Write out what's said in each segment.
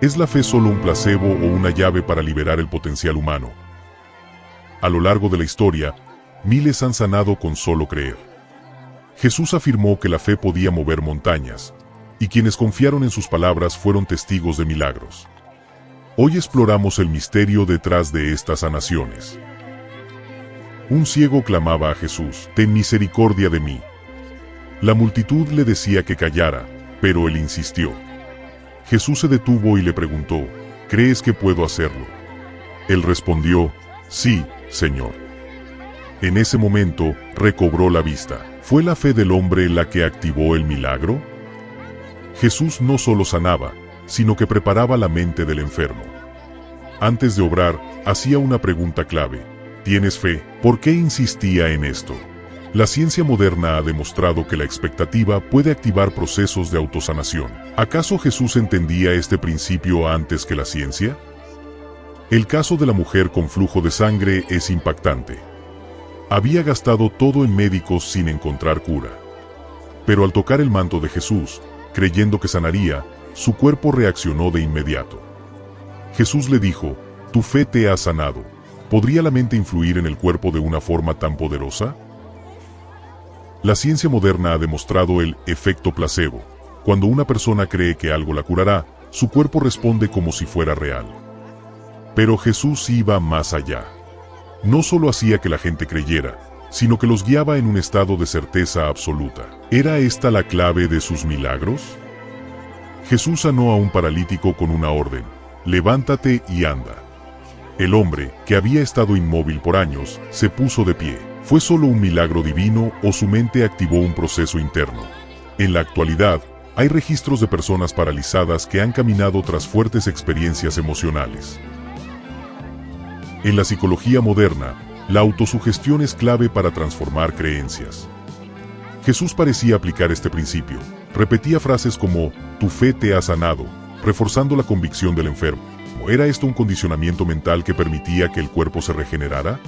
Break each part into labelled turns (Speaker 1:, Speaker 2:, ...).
Speaker 1: ¿Es la fe solo un placebo o una llave para liberar el potencial humano? A lo largo de la historia, miles han sanado con solo creer. Jesús afirmó que la fe podía mover montañas, y quienes confiaron en sus palabras fueron testigos de milagros. Hoy exploramos el misterio detrás de estas sanaciones. Un ciego clamaba a Jesús: «Ten misericordia de mí». La multitud le decía que callara, pero él insistió. Jesús se detuvo y le preguntó: «¿Crees que puedo hacerlo?». Él respondió: «Sí, Señor». En ese momento, recobró la vista. ¿Fue la fe del hombre la que activó el milagro? Jesús no solo sanaba, sino que preparaba la mente del enfermo. Antes de obrar, hacía una pregunta clave: ¿tienes fe? ¿Por qué insistía en esto? La ciencia moderna ha demostrado que la expectativa puede activar procesos de autosanación. ¿Acaso Jesús entendía este principio antes que la ciencia? El caso de la mujer con flujo de sangre es impactante. Había gastado todo en médicos sin encontrar cura. Pero al tocar el manto de Jesús, creyendo que sanaría, su cuerpo reaccionó de inmediato. Jesús le dijo: «Tu fe te ha sanado». ¿Podría la mente influir en el cuerpo de una forma tan poderosa? La ciencia moderna ha demostrado el efecto placebo. Cuando una persona cree que algo la curará, su cuerpo responde como si fuera real. Pero Jesús iba más allá. No solo hacía que la gente creyera, sino que los guiaba en un estado de certeza absoluta. ¿Era esta la clave de sus milagros? Jesús sanó a un paralítico con una orden: «Levántate y anda». El hombre, que había estado inmóvil por años, se puso de pie. ¿Fue solo un milagro divino o su mente activó un proceso interno? En la actualidad, hay registros de personas paralizadas que han caminado tras fuertes experiencias emocionales. En la psicología moderna, la autosugestión es clave para transformar creencias. Jesús parecía aplicar este principio. Repetía frases como: «Tu fe te ha sanado», reforzando la convicción del enfermo. ¿Era esto un condicionamiento mental que permitía que el cuerpo se regenerara?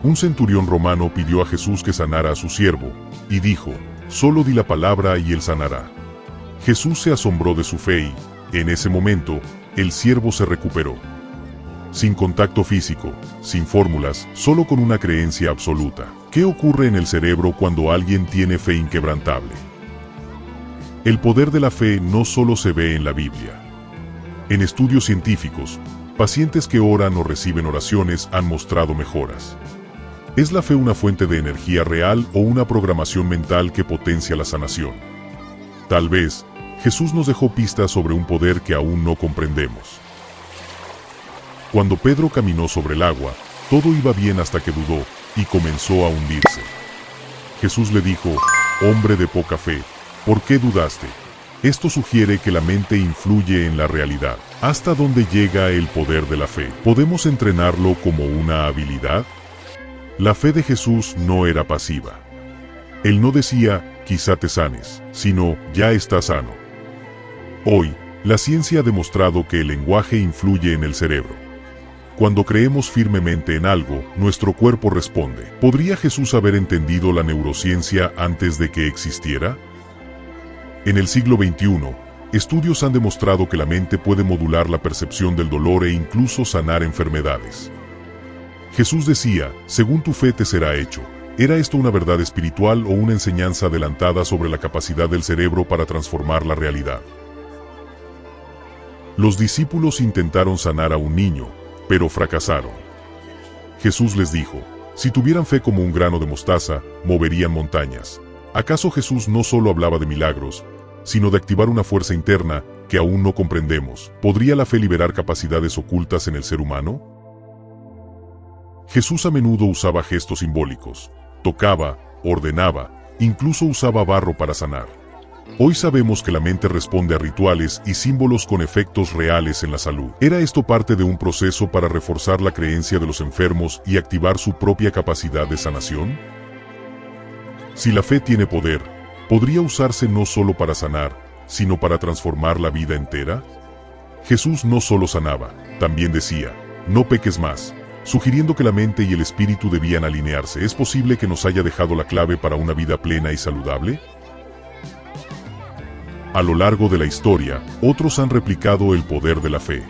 Speaker 1: Un centurión romano pidió a Jesús que sanara a su siervo, y dijo: «Solo di la palabra y él sanará». Jesús se asombró de su fe y, en ese momento, el siervo se recuperó. Sin contacto físico, sin fórmulas, solo con una creencia absoluta. ¿Qué ocurre en el cerebro cuando alguien tiene fe inquebrantable? El poder de la fe no solo se ve en la Biblia. En estudios científicos, pacientes que oran o reciben oraciones han mostrado mejoras. ¿Es la fe una fuente de energía real o una programación mental que potencia la sanación? Tal vez, Jesús nos dejó pistas sobre un poder que aún no comprendemos. Cuando Pedro caminó sobre el agua, todo iba bien hasta que dudó y comenzó a hundirse. Jesús le dijo: «Hombre de poca fe, ¿por qué dudaste?». Esto sugiere que la mente influye en la realidad. ¿Hasta dónde llega el poder de la fe? ¿Podemos entrenarlo como una habilidad? La fe de Jesús no era pasiva. Él no decía: «Quizá te sanes», sino: «Ya estás sano». Hoy, la ciencia ha demostrado que el lenguaje influye en el cerebro. Cuando creemos firmemente en algo, nuestro cuerpo responde. ¿Podría Jesús haber entendido la neurociencia antes de que existiera? En el siglo XXI, estudios han demostrado que la mente puede modular la percepción del dolor e incluso sanar enfermedades. Jesús decía: «Según tu fe te será hecho». ¿Era esto una verdad espiritual o una enseñanza adelantada sobre la capacidad del cerebro para transformar la realidad? Los discípulos intentaron sanar a un niño, pero fracasaron. Jesús les dijo: «Si tuvieran fe como un grano de mostaza, moverían montañas». ¿Acaso Jesús no solo hablaba de milagros, sino de activar una fuerza interna que aún no comprendemos? ¿Podría la fe liberar capacidades ocultas en el ser humano? Jesús a menudo usaba gestos simbólicos. Tocaba, ordenaba, incluso usaba barro para sanar. Hoy sabemos que la mente responde a rituales y símbolos con efectos reales en la salud. ¿Era esto parte de un proceso para reforzar la creencia de los enfermos y activar su propia capacidad de sanación? Si la fe tiene poder, ¿podría usarse no solo para sanar, sino para transformar la vida entera? Jesús no solo sanaba, también decía: «No peques más», sugiriendo que la mente y el espíritu debían alinearse. ¿Es posible que nos haya dejado la clave para una vida plena y saludable? A lo largo de la historia, otros han replicado el poder de la fe.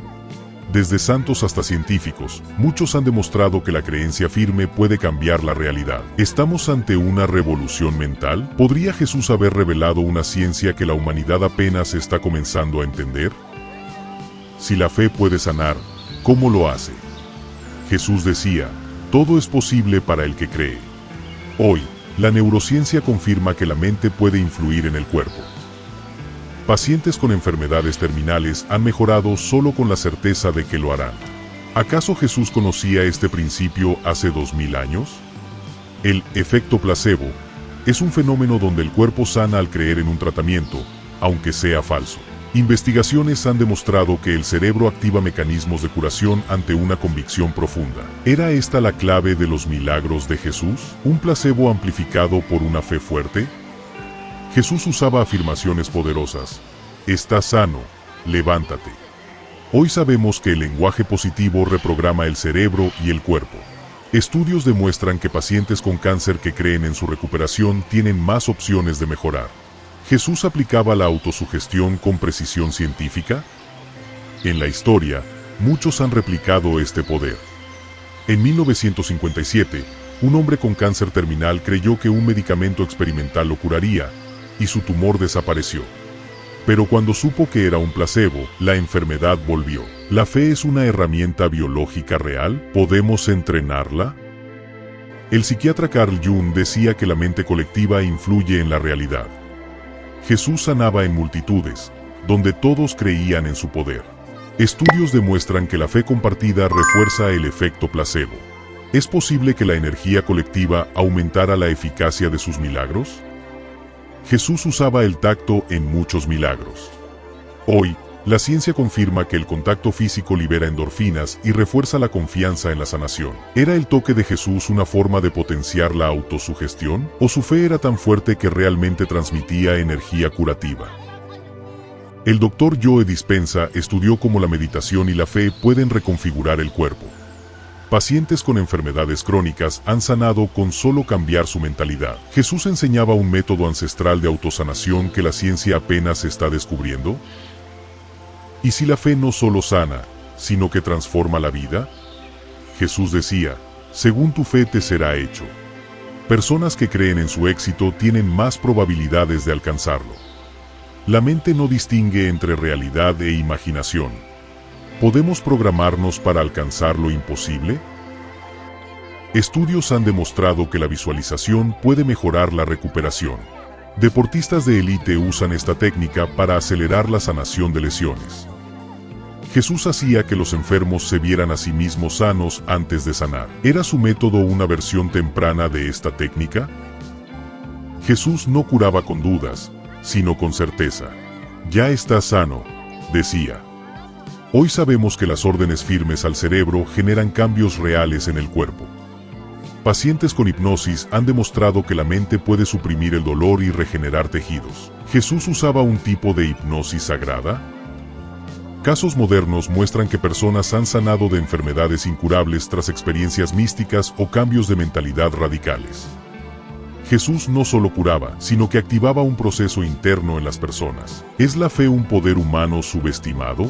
Speaker 1: Desde santos hasta científicos, muchos han demostrado que la creencia firme puede cambiar la realidad. ¿Estamos ante una revolución mental? ¿Podría Jesús haber revelado una ciencia que la humanidad apenas está comenzando a entender? Si la fe puede sanar, ¿cómo lo hace? Jesús decía, todo es posible para el que cree. Hoy, la neurociencia confirma que la mente puede influir en el cuerpo. Pacientes con enfermedades terminales han mejorado solo con la certeza de que lo harán. ¿Acaso Jesús conocía este principio hace 2000 años? El efecto placebo es un fenómeno donde el cuerpo sana al creer en un tratamiento, aunque sea falso. Investigaciones han demostrado que el cerebro activa mecanismos de curación ante una convicción profunda. ¿Era esta la clave de los milagros de Jesús? ¿Un placebo amplificado por una fe fuerte? Jesús usaba afirmaciones poderosas. Estás sano, levántate. Hoy sabemos que el lenguaje positivo reprograma el cerebro y el cuerpo. Estudios demuestran que pacientes con cáncer que creen en su recuperación tienen más opciones de mejorar. ¿Jesús aplicaba la autosugestión con precisión científica? En la historia, muchos han replicado este poder. En 1957, un hombre con cáncer terminal creyó que un medicamento experimental lo curaría, y su tumor desapareció. Pero cuando supo que era un placebo, la enfermedad volvió. ¿La fe es una herramienta biológica real? ¿Podemos entrenarla? El psiquiatra Carl Jung decía que la mente colectiva influye en la realidad. Jesús sanaba en multitudes, donde todos creían en su poder. Estudios demuestran que la fe compartida refuerza el efecto placebo. ¿Es posible que la energía colectiva aumentara la eficacia de sus milagros? Jesús usaba el tacto en muchos milagros. Hoy, la ciencia confirma que el contacto físico libera endorfinas y refuerza la confianza en la sanación. ¿Era el toque de Jesús una forma de potenciar la autosugestión? ¿O su fe era tan fuerte que realmente transmitía energía curativa? El Dr. Joe Dispenza estudió cómo la meditación y la fe pueden reconfigurar el cuerpo. Pacientes con enfermedades crónicas han sanado con solo cambiar su mentalidad. ¿Jesús enseñaba un método ancestral de autosanación que la ciencia apenas está descubriendo? ¿Y si la fe no solo sana, sino que transforma la vida? Jesús decía, según tu fe te será hecho. Personas que creen en su éxito tienen más probabilidades de alcanzarlo. La mente no distingue entre realidad e imaginación. ¿Podemos programarnos para alcanzar lo imposible? Estudios han demostrado que la visualización puede mejorar la recuperación. Deportistas de élite usan esta técnica para acelerar la sanación de lesiones. Jesús hacía que los enfermos se vieran a sí mismos sanos antes de sanar. ¿Era su método una versión temprana de esta técnica? Jesús no curaba con dudas, sino con certeza. Ya estás sano, decía. Hoy sabemos que las órdenes firmes al cerebro generan cambios reales en el cuerpo. Pacientes con hipnosis han demostrado que la mente puede suprimir el dolor y regenerar tejidos. ¿Jesús usaba un tipo de hipnosis sagrada? Casos modernos muestran que personas han sanado de enfermedades incurables tras experiencias místicas o cambios de mentalidad radicales. Jesús no solo curaba, sino que activaba un proceso interno en las personas. ¿Es la fe un poder humano subestimado?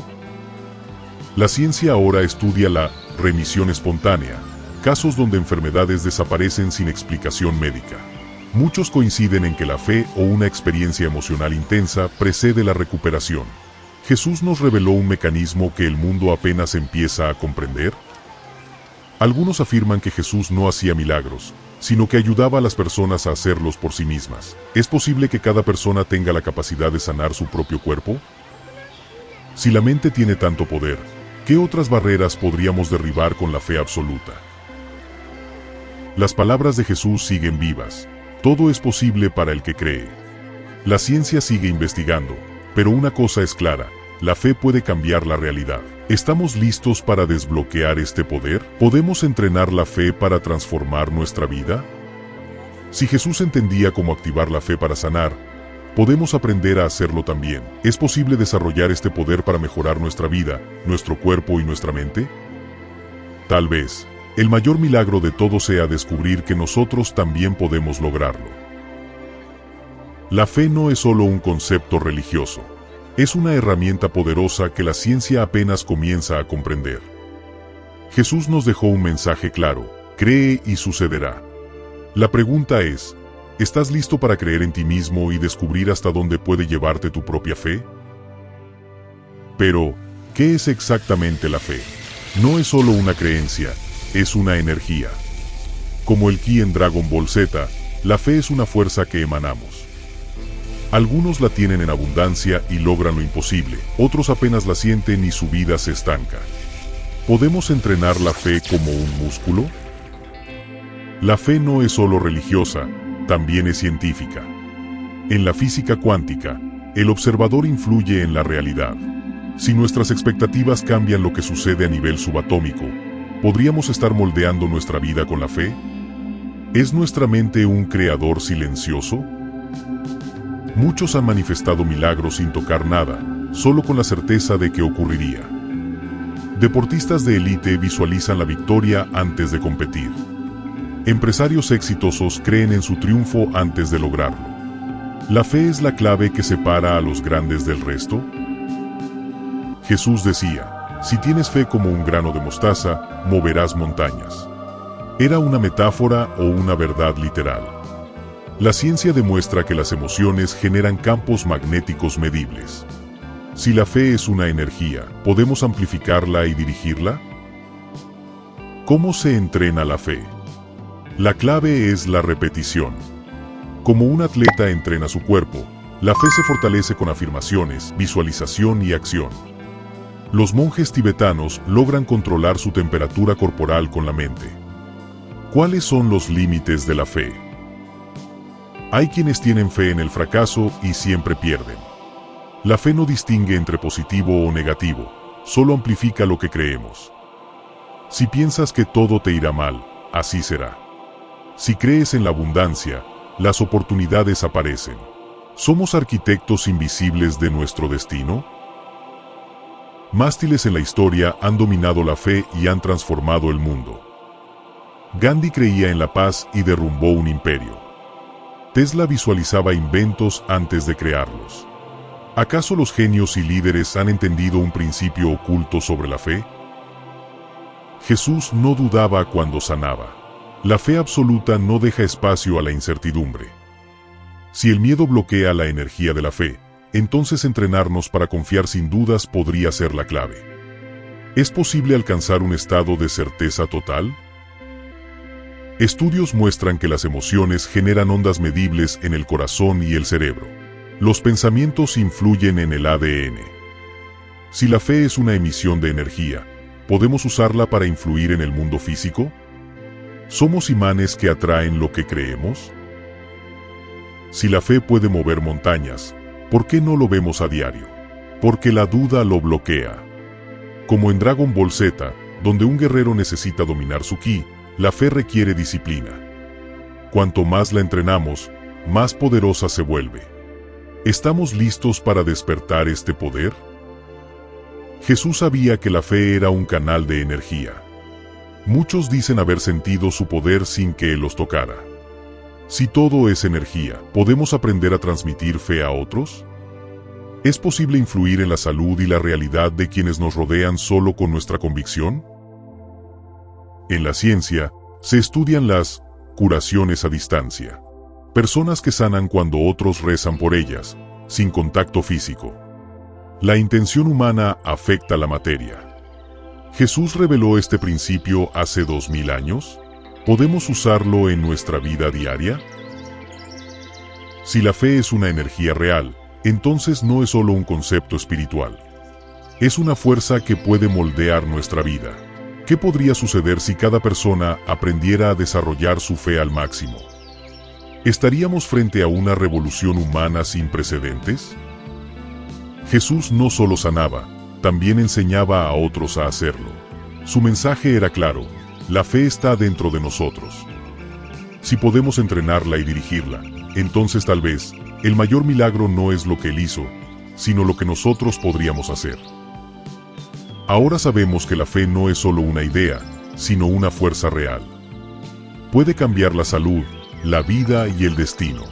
Speaker 1: La ciencia ahora estudia la remisión espontánea, casos donde enfermedades desaparecen sin explicación médica. Muchos coinciden en que la fe o una experiencia emocional intensa precede la recuperación. ¿Jesús nos reveló un mecanismo que el mundo apenas empieza a comprender? Algunos afirman que Jesús no hacía milagros, sino que ayudaba a las personas a hacerlos por sí mismas. ¿Es posible que cada persona tenga la capacidad de sanar su propio cuerpo? Si la mente tiene tanto poder, ¿qué otras barreras podríamos derribar con la fe absoluta? Las palabras de Jesús siguen vivas. Todo es posible para el que cree. La ciencia sigue investigando, pero una cosa es clara, la fe puede cambiar la realidad. ¿Estamos listos para desbloquear este poder? ¿Podemos entrenar la fe para transformar nuestra vida? Si Jesús entendía cómo activar la fe para sanar, podemos aprender a hacerlo también. ¿Es posible desarrollar este poder para mejorar nuestra vida, nuestro cuerpo y nuestra mente? Tal vez, el mayor milagro de todo sea descubrir que nosotros también podemos lograrlo. La fe no es solo un concepto religioso. Es una herramienta poderosa que la ciencia apenas comienza a comprender. Jesús nos dejó un mensaje claro: cree y sucederá. La pregunta es, ¿estás listo para creer en ti mismo y descubrir hasta dónde puede llevarte tu propia fe? Pero, ¿qué es exactamente la fe? No es solo una creencia, es una energía. Como el ki en Dragon Ball Z, la fe es una fuerza que emanamos. Algunos la tienen en abundancia y logran lo imposible, otros apenas la sienten y su vida se estanca. ¿Podemos entrenar la fe como un músculo? La fe no es solo religiosa, también es científica. En la física cuántica, el observador influye en la realidad. Si nuestras expectativas cambian lo que sucede a nivel subatómico, ¿podríamos estar moldeando nuestra vida con la fe? ¿Es nuestra mente un creador silencioso? Muchos han manifestado milagros sin tocar nada, solo con la certeza de que ocurriría. Deportistas de élite visualizan la victoria antes de competir. Empresarios exitosos creen en su triunfo antes de lograrlo. ¿La fe es la clave que separa a los grandes del resto? Jesús decía, si tienes fe como un grano de mostaza, moverás montañas. ¿Era una metáfora o una verdad literal? La ciencia demuestra que las emociones generan campos magnéticos medibles. Si la fe es una energía, ¿podemos amplificarla y dirigirla? ¿Cómo se entrena la fe? La clave es la repetición. Como un atleta entrena su cuerpo, la fe se fortalece con afirmaciones, visualización y acción. Los monjes tibetanos logran controlar su temperatura corporal con la mente. ¿Cuáles son los límites de la fe? Hay quienes tienen fe en el fracaso y siempre pierden. La fe no distingue entre positivo o negativo, solo amplifica lo que creemos. Si piensas que todo te irá mal, así será. Si crees en la abundancia, las oportunidades aparecen. ¿Somos arquitectos invisibles de nuestro destino? Mástiles en la historia han dominado la fe y han transformado el mundo. Gandhi creía en la paz y derrumbó un imperio. Tesla visualizaba inventos antes de crearlos. ¿Acaso los genios y líderes han entendido un principio oculto sobre la fe? Jesús no dudaba cuando sanaba. La fe absoluta no deja espacio a la incertidumbre. Si el miedo bloquea la energía de la fe, entonces entrenarnos para confiar sin dudas podría ser la clave. ¿Es posible alcanzar un estado de certeza total? Estudios muestran que las emociones generan ondas medibles en el corazón y el cerebro. Los pensamientos influyen en el ADN. Si la fe es una emisión de energía, ¿podemos usarla para influir en el mundo físico? ¿Somos imanes que atraen lo que creemos? Si la fe puede mover montañas, ¿por qué no lo vemos a diario? Porque la duda lo bloquea. Como en Dragon Ball Z, donde un guerrero necesita dominar su ki, la fe requiere disciplina. Cuanto más la entrenamos, más poderosa se vuelve. ¿Estamos listos para despertar este poder? Jesús sabía que la fe era un canal de energía. Muchos dicen haber sentido su poder sin que Él los tocara. Si todo es energía, ¿podemos aprender a transmitir fe a otros? ¿Es posible influir en la salud y la realidad de quienes nos rodean solo con nuestra convicción? En la ciencia, se estudian las curaciones a distancia. Personas que sanan cuando otros rezan por ellas, sin contacto físico. La intención humana afecta la materia. ¿Jesús reveló este principio hace 2000 años? ¿Podemos usarlo en nuestra vida diaria? Si la fe es una energía real, entonces no es solo un concepto espiritual. Es una fuerza que puede moldear nuestra vida. ¿Qué podría suceder si cada persona aprendiera a desarrollar su fe al máximo? ¿Estaríamos frente a una revolución humana sin precedentes? Jesús no solo sanaba, también enseñaba a otros a hacerlo. Su mensaje era claro: la fe está dentro de nosotros. Si podemos entrenarla y dirigirla, entonces tal vez, el mayor milagro no es lo que Él hizo, sino lo que nosotros podríamos hacer. Ahora sabemos que la fe no es solo una idea, sino una fuerza real. Puede cambiar la salud, la vida y el destino.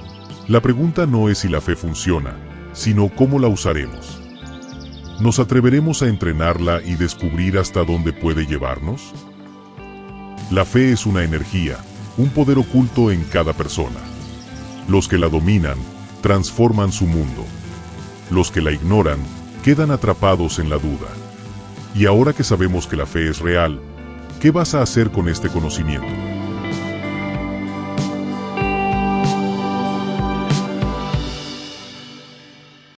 Speaker 1: La pregunta no es si la fe funciona, sino cómo la usaremos. ¿Nos atreveremos a entrenarla y descubrir hasta dónde puede llevarnos? La fe es una energía, un poder oculto en cada persona. Los que la dominan, transforman su mundo. Los que la ignoran, quedan atrapados en la duda. Y ahora que sabemos que la fe es real, ¿qué vas a hacer con este conocimiento?